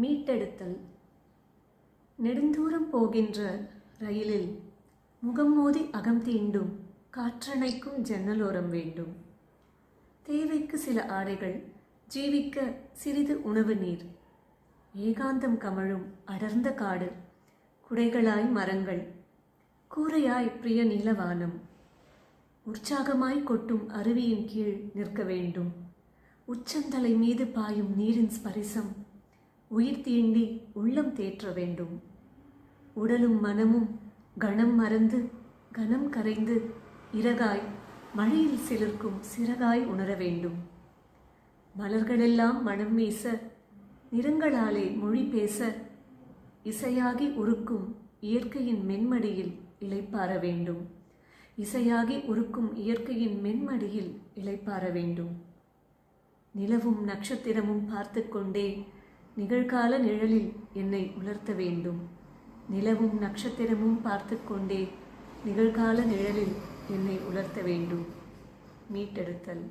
மீட்டெடுத்தல். நெடுந்தூரம் போகின்ற ரயிலில் முகம் மோதி அகம் தீண்டும் காற்றணைக்கும் ஜன்னலோரம் வேண்டும். தேவைக்கு சில ஆடைகள், ஜீவிக்க சிறிது உணவு நீர். ஏகாந்தம் கமழும் அடர்ந்த காடு, குடைகளாய் மரங்கள், கூரையாய் பிரிய நீலவானம். உற்சாகமாய் கொட்டும் அருவியின் கீழ் நிற்க வேண்டும். உச்சந்தலை மீது பாயும் நீரின் ஸ்பரிசம் உயிர் தீண்டி உள்ளம் தேற்ற வேண்டும். உடலும் மனமும் கணம் மறந்து கணம் கரைந்து இறகாய் மழையில் சிலிர்க்கும் சிறகாய் உணர வேண்டும். மலர்களெல்லாம் மனம் வீச, நிறங்களாலே மொழி பேச, இசையாகி உருக்கும் இயற்கையின் மென்மடியில் இளைப்பாற வேண்டும். இசையாகி உருக்கும் இயற்கையின் மென்மடியில் இளைப்பாற வேண்டும். நிலவும் நட்சத்திரமும் பார்த்து கொண்டே நிகழ்கால நிழலில் என்னை உலர்த்த வேண்டும். நிலவும் நட்சத்திரமும் பார்த்து கொண்டே நிகழ்கால நிழலில் என்னை உலர்த்த வேண்டும். மீட்டெடுத்தல்.